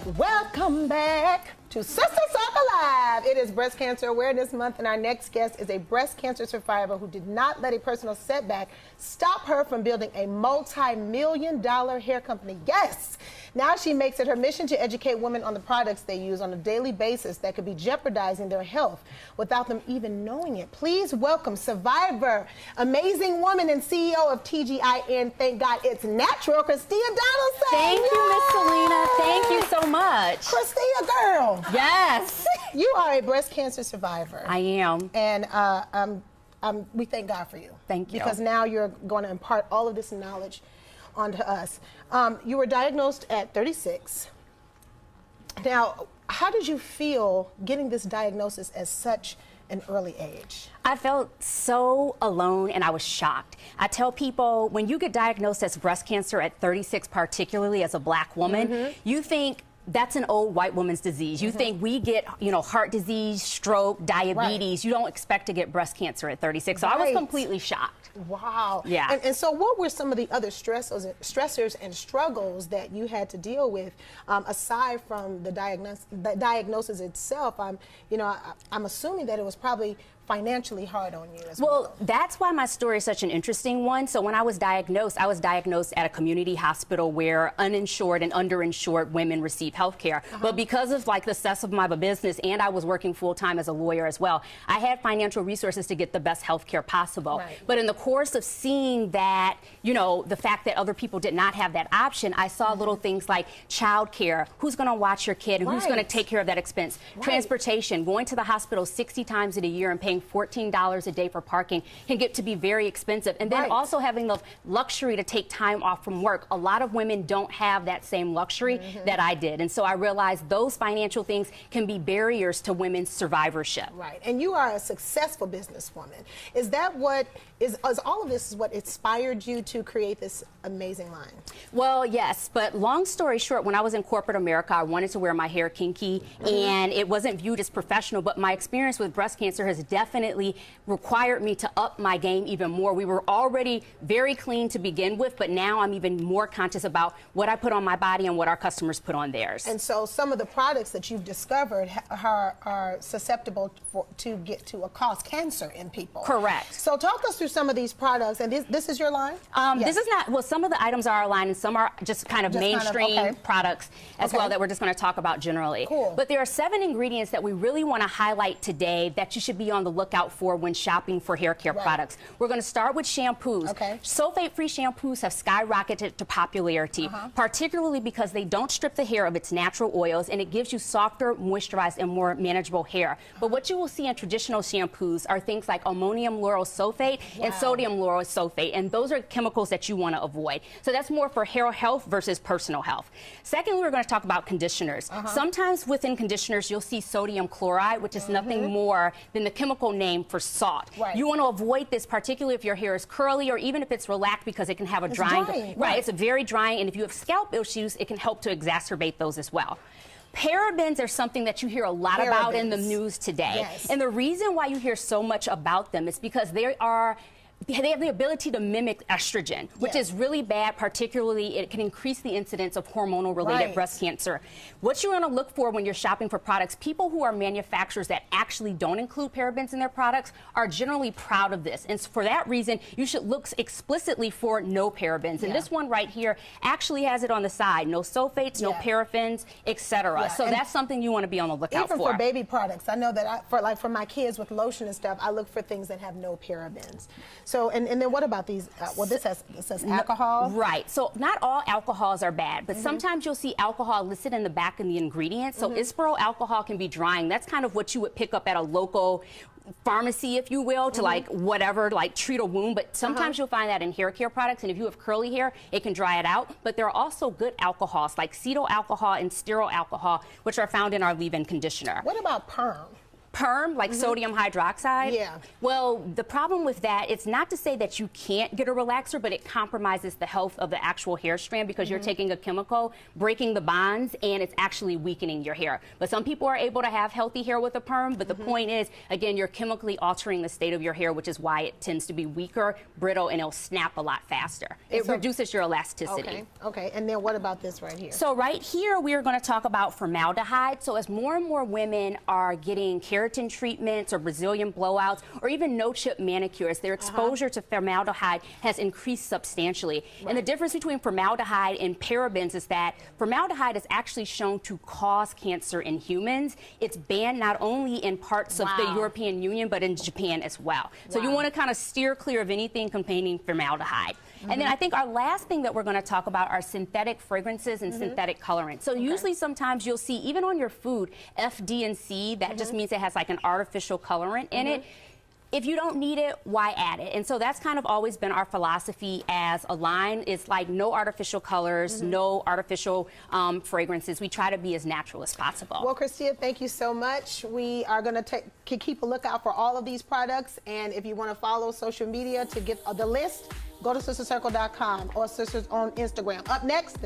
Welcome back to Sister Talk Alive. It is Breast Cancer Awareness Month, and our next guest is a breast cancer survivor who did not let a personal setback stop her from building a multi-million-dollar hair company. Yes! Now she makes it her mission to educate women on the products they use on a daily basis that could be jeopardizing their health without them even knowing it. Please welcome survivor, amazing woman, and CEO of tgin, thank God it's natural, Christina Donaldson. Thank you, Miss Selena. Thank you so much. Christina, girl. Yes. You are a breast cancer survivor. I am. And we thank God for you. Thank you. Because now you're going to impart all of this knowledge onto us. You were diagnosed at 36. Now, how did you feel getting this diagnosis at such an early age? I felt so alone and I was shocked. I tell people when you get diagnosed as breast cancer at 36, particularly as a black woman, you think that's an old white woman's disease. You think we get, heart disease, stroke, diabetes. You don't expect to get breast cancer at 36. So I was completely shocked. Wow. Yeah. And so what were some of the other stressors and struggles that you had to deal with aside from the diagnosis itself? I'm assuming that it was probably financially hard on you as well. Well, that's why my story is such an interesting one. So when I was diagnosed at a community hospital where uninsured and underinsured women receive health care. But because of the success of my business, and I was working full-time as a lawyer as well, I had financial resources to get the best health care possible. Right. But in the course of seeing that, the fact that other people did not have that option, I saw little things like child care, who's going to watch your kid, and who's going to take care of that expense, transportation, going to the hospital 60 times in a year and paying $14 a day for parking can get to be very expensive. And then also having the luxury to take time off from work. A lot of women don't have that same luxury that I did. And so I realized those financial things can be barriers to women's survivorship. Right. And you are a successful businesswoman. Is that what is all of this is what inspired you to create this amazing line? Well, yes, but long story short, when I was in corporate America, I wanted to wear my hair kinky, and it wasn't viewed as professional, but my experience with breast cancer has definitely required me to up my game even more. We were already very clean to begin with, but now I'm even more conscious about what I put on my body and what our customers put on theirs. And so some of the products that you've discovered are susceptible to cause cancer in people. Correct. So talk us through some of these products, and this is your line? Yes. This is not, well, some of the items are our line, and some are just kind of mainstream products as well that we're just going to talk about generally. Cool. But there are 7 ingredients that we really want to highlight today that you should be on the lookout for when shopping for hair care products. We're going to start with shampoos. Sulfate-free shampoos have skyrocketed to popularity, particularly because they don't strip the hair of its natural oils, and it gives you softer, moisturized, and more manageable hair. But what you will see in traditional shampoos are things like ammonium lauryl sulfate and sodium lauryl sulfate, and those are chemicals that you want to avoid. So that's more for hair health versus personal health. Secondly, we're going to talk about conditioners. Sometimes within conditioners, you'll see sodium chloride, which is nothing more than the chemical name for salt. You want to avoid this, particularly if your hair is curly or even if it's relaxed, because it can have a drying. It's very drying, and if you have scalp issues, it can help to exacerbate those as well. Parabens are something that you hear a lot about in the news today. And the reason why you hear so much about them is because they have the ability to mimic estrogen, which is really bad. Particularly, it can increase the incidence of hormonal-related breast cancer. What you want to look for when you're shopping for products, people who are manufacturers that actually don't include parabens in their products are generally proud of this. And for that reason, you should look explicitly for no parabens. And this one right here actually has it on the side. No sulfates, no parabens, etc. So that's something you want to be on the lookout for. Even for baby products. I know that for my kids with lotion and stuff, I look for things that have no parabens. So, and then what about these? Well, it says alcohol. Right. So not all alcohols are bad, but sometimes you'll see alcohol listed in the back in the ingredients. So isopropyl alcohol can be drying. That's kind of what you would pick up at a local pharmacy, if you will, to treat a wound. But sometimes you'll find that in hair care products, and if you have curly hair, it can dry it out. But there are also good alcohols like cetyl alcohol and stearyl alcohol, which are found in our leave-in conditioner. What about perm? perm, like sodium hydroxide. Yeah. Well, the problem with that, it's not to say that you can't get a relaxer, but it compromises the health of the actual hair strand because you're taking a chemical, breaking the bonds, and it's actually weakening your hair. But some people are able to have healthy hair with a perm, but the point is, again, you're chemically altering the state of your hair, which is why it tends to be weaker, brittle, and it'll snap a lot faster. It reduces your elasticity. Okay, and then what about this right here? So right here, we are going to talk about formaldehyde. So as more and more women are getting keratin treatments or Brazilian blowouts or even no-chip manicures, their exposure to formaldehyde has increased substantially. And the difference between formaldehyde and parabens is that formaldehyde is actually shown to cause cancer in humans. It's banned not only in parts of the European Union, but in Japan as well. So you want to kind of steer clear of anything containing formaldehyde. And then I think our last thing that we're going to talk about are synthetic fragrances and synthetic colorants. So usually sometimes you'll see, even on your food, F, D, and C, that just means it has like an artificial colorant in it. If you don't need it, why add it? And so that's kind of always been our philosophy as a line. It's like no artificial colors, no artificial fragrances. We try to be as natural as possible. Well, Christia, thank you so much. We are going to keep a lookout for all of these products. And if you want to follow social media to get the list, go to sistercircle.com or Sisters on Instagram. Up next,